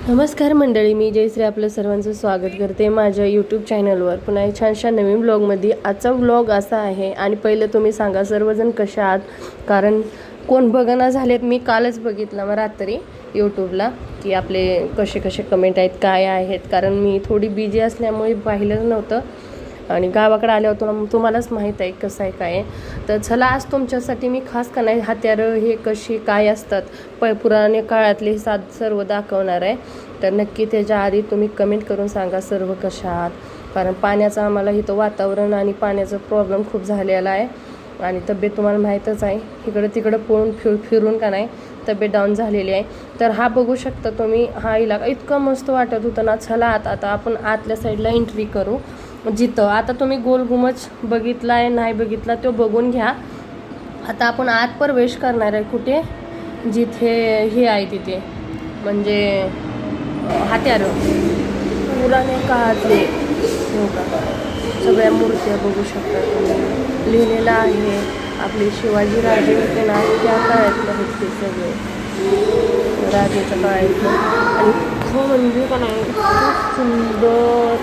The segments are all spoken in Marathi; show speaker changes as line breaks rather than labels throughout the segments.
नमस्कार मंडळी, मी जयश्री आपलं सर्वांचं स्वागत करते माझ्या यूट्यूब चॅनलवर. पुन्हा एक छानशा नवीन व्लॉगमध्ये. आजचा व्लॉग असा आहे आणि पहिलं तुम्ही सांगा सर्वजण कशा आहात, कारण कोण बघना झालेत. मी कालच बघितलं मग रात्री यूट्यूबला की आपले कसे कसे कमेंट आहेत, काय आहेत, कारण मी थोडी बिझी असल्यामुळे पाहिलं नव्हतं आणि गावाकडे आले होतो. तुम्हालाच माहीत आहे कसं आहे काय आहे. तर चला आज तुमच्यासाठी मी खास का नाही हत्यारं हे कशी काय असतात पुराणे काळातले सर्व दाखवणार आहे. तर नक्की त्याच्या आधी तुम्ही कमेंट करून सांगा सर्व कशा आहात, कारण पाण्याचं आम्हाला इथं वातावरण आणि पाण्याचा प्रॉब्लेम खूप झालेला आहे आणि तब्येत तुम्हाला माहीतच आहे. इकडं तिकडं पळून फिरून का नाही तब्येत डाऊन झालेली आहे. तर हा बघू शकता तुम्ही, हा इलाका इतका मस्त वाटत होता ना. चला आता आपण आतल्या साईडला एंट्री करू. जिथं आता तुम्ही गोल घुमच बघितला आहे नाही बघितला तो बघून घ्या. आता आपण आत प्रवेश करणार आहे कुठे, जिथे हे आहे तिथे म्हणजे हत्यारं पुराणे काळातले हो का, सगळ्या मूर्त्या बघू शकता तुम्ही. लिहिलेलं आहे आपले शिवाजी राजे होते ना त्या काळातले आहेत ते सगळे, राजेच्या काळातलं. आणि खूप म्हणजे का नाही खूप सुंदर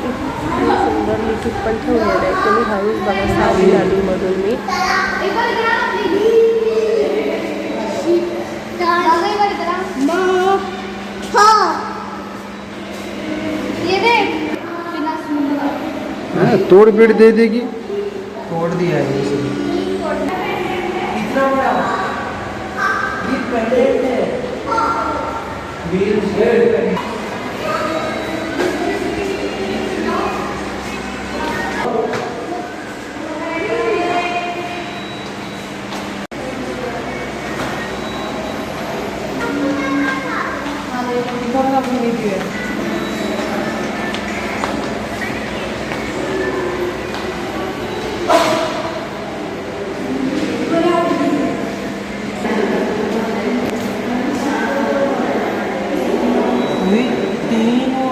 लिखित पण ठेवलेलं आहे. तुम्ही हळूच बघा, सावली आलीमधून मी
तोड़ पेड़ दे देगी, तोड़ दिया है इतना बड़ा ये पहले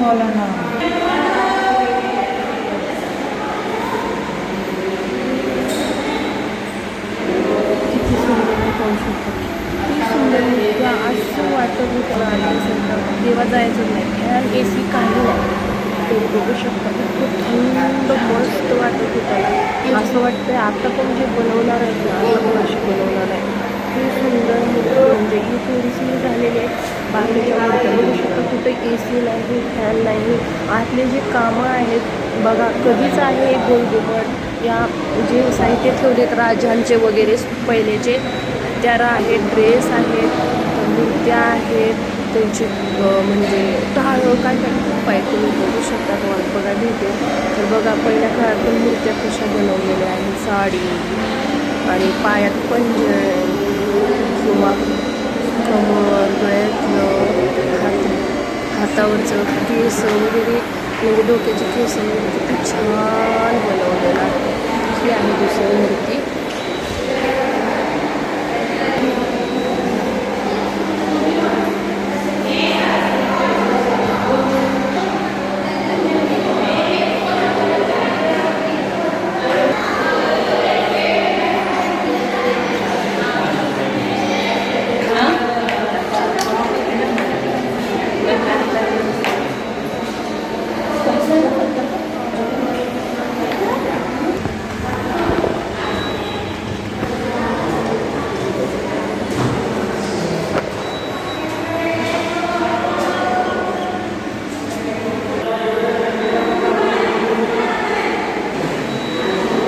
वाला ना
किती सुंदर पाहू शकतो. किती सुंदर त्या असं वाटत होतं आल्यासारखं तेव्हा जायचं नाही. फॅन AC काही नाही. ते बघू शकता खूप थंड मस्त वाटत होतं. असं वाटतं आता पण जे बनवणार आहेत ना आता पण असे बनवणार आहे. खूप सुंदर म्हणजे ही थोडीशी झालेली आहे. बाकीच्या मूर्त्या बघू शकता कुठे AC नाही, फॅन नाही. आतले जे कामं आहेत बघा कधीच आहे. गोलघुमट या जे साहित्य ठेवलेत राजांचे वगैरे पहिलेचे त्यारा आहेत, ड्रेस आहेत, मूर्त्या आहेत त्यांची म्हणजे टाळं काय काय खूप आहे. तुम्ही बघू शकता, तुम्हाला बघा भेटेल. तर बघा पहिल्या काळात पण मूर्त्या कशा बनवलेल्या आहेत. साडी आणि पायात पंजन किंवा कमर, गळ्यातलं, हातावरचं केस वगैरे म्हणजे डोक्याचे केस वगैरे किती छान बनवलेलं आहे. ही आहे दुसरी मूर्ती.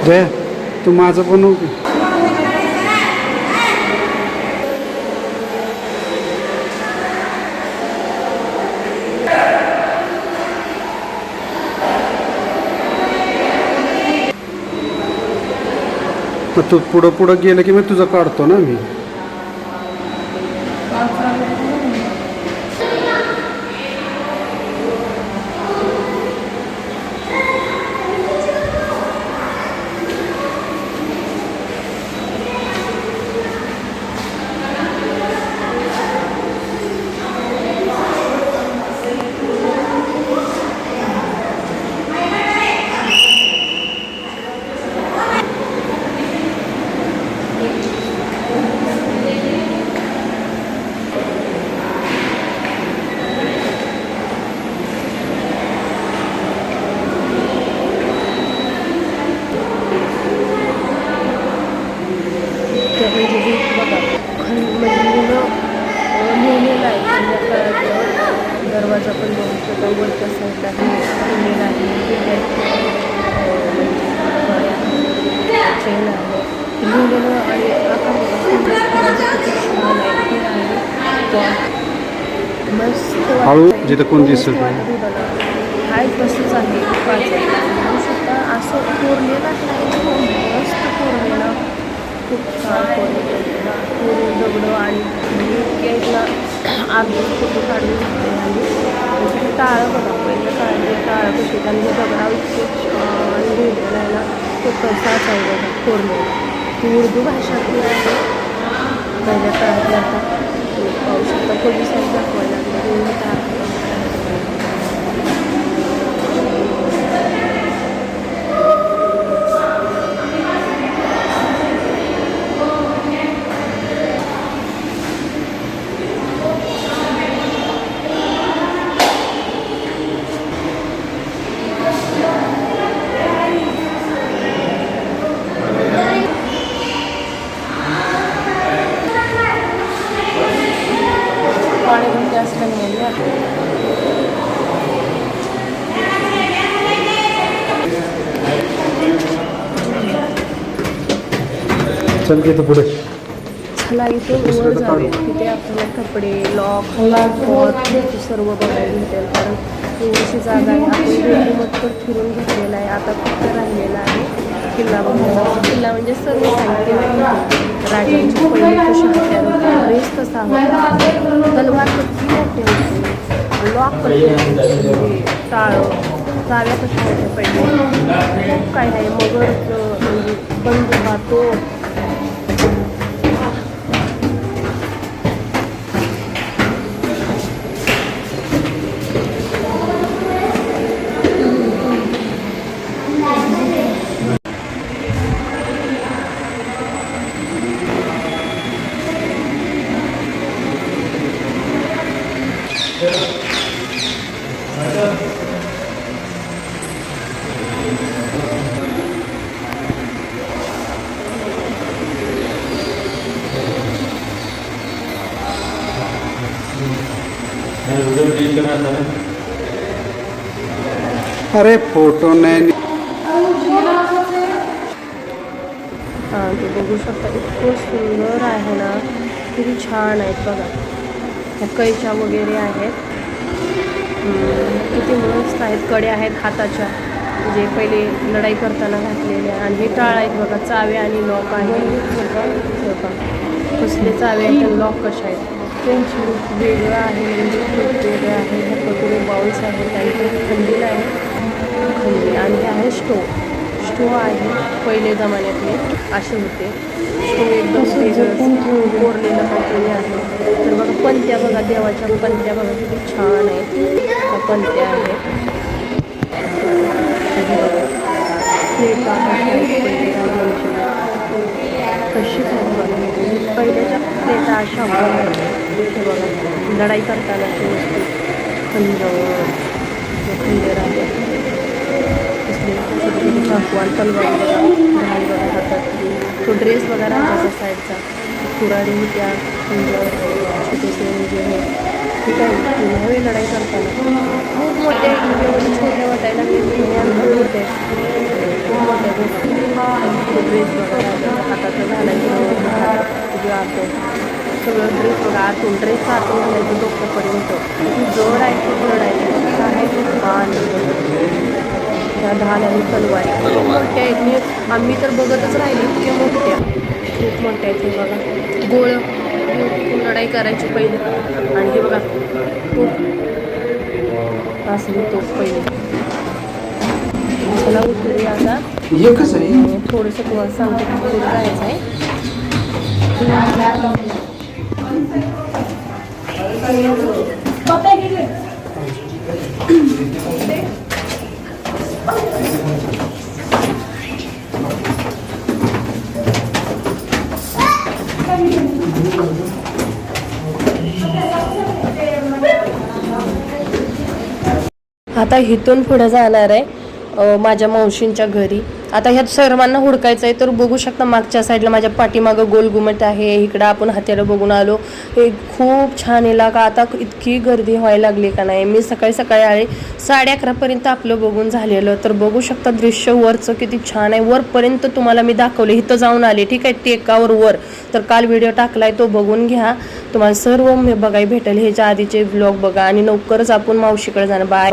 जय तू माझं बनव की. तू पुढं गेलं की मी तुझं काढतो ना मी.
आता वरच्या साईडला लिहिलेलं आहे ते आहे चेन आहे लिहिलेलं आणि आता किती छान आहे ते आहे मस्त
हळू जिथं कोण दिसत
हाय तसंच आहे सुद्धा असं कोरलेलाच नाही मस्त कोरलेला खूप छान कोरलेला कोरून दगडं आणि इतक्या आधी फोटो काढून घेतले आणि टाळं बघा पहिलं काढले टाळं कशी आणि दगडा इतके छान लिहिलेला आहे ना तो कसाच आहे बघा कोरलेला ती उर्दू भाषातली आहे पहिल्या काळातली आता पाहू शकता पोलिसांनी दाखवायला लागलं पाणी पण जास्त नाही
चल की पुढे
चला इथून वर जावे तिथे आपल्याला कपडे लॉक सर्व बघायला भेटेल कारण थोडीशी जागा आहे आपण भेटीमध्ये तर फिरून घेतलेला आहे आता फक्त राहिलेला आहे किल्ला बघायला किल्ला म्हणजे सर्व साहित्य राजांची पहिली कशी होत्या ड्रेस कसा होता तलवार किती मोठे होते लॉक कसे टाळं चाव्या कशा होत्या पहिले खूप काय आहे मगर म्हणजे बंदुका तो
अरे फोटो नाही
हां ते बघू शकता इतकं सुंदर आहे ना किती छान आहेत बघा ह्या कैच्या वगैरे आहेत किती मस्त आहेत कड्या आहेत हाताच्या जे पहिले लढाई करताना घातलेल्या आणि हे टाळ आहेत बघा चावे आणि लॉक आहेत कसले चावे आहेत आणि लॉक कशा आहेत त्यांची रूप वेगळं आहे म्हणजे खूप वेगळं आहे ह्या वगैरे बाउल्स आहेत त्यांचे खंदील आहे खंदील आणि हे आहे स्टो आहे पहिले जमान्यातले असे होते स्टो एकदम कोरलेलं काहीतरी आहे तर बघा पंत्या बघा देवाच्या पंत्या बघा किती छान आहेत त्या पंत्या आहेत कशी पहिल्याच्या प्लेटा अशा हे बघा लढाई करतानाची वस्तू खंजर आहे चाकू तलवार बघा ढाल बघा हातात तो ड्रेस बघा राजाच्या साईडचा कुराडी त्या खंजर छोटेसे म्हणजे हे ठीक आहे ह्यावेळी लढाई करताना खूप मोठे छोटे वाटायला लागले होते खूप मोठ्या गोष्टी ड्रेस बघा राजाच्या हाताचं घालायचं तुझ्या आतून सगळं ड्रेस बघा आतून ड्रेसचा आतून घालायचं डोक्यापर्यंत ती जड आहे खूप जड आहे आहे छान त्या ढाल आणि तलवारी खूप मोठ्या आहेत आम्ही तर बघतच राहिले इतक्या मोठ्या खूप मोठ्या आहेत हे बघा गोळ लढाई करायची पहिले आणि हे बघा खूप असली तो पहिले चला उतरूया आता
एकच आहे
थोडंसं तुम्हाला सांगतो पुढे जायचं आहे आता इथून पुढे जाणार आहे माझ्या मावशींच्या घरी आता ह्यात सर्वांना हुडकायचं आहे तर बघू शकता मागच्या साईडला माझ्या पाठीमागं गोल घुमट आहे. इकडं आपण हात्याला बघून आलो. हे खूप छान इलाका. आता इतकी गर्दी व्हायला लागली का नाही. मी सकाळी सकाळी आले 11:30 पर्यंत आपलं बघून झालेलं. तर बघू शकता दृश्य वरचं किती छान आहे. वरपर्यंत तुम्हाला मी दाखवले. इथं जाऊन आले ठीक आहे टेकावर वर. तर काल व्हिडिओ टाकलाय तो बघून घ्या. तुम्हाला सर्व बघायला भेटेल. ह्याच्या आधीचे व्लॉग बघा आणि लवकरच आपण मावशीकडे जाणार. बाय.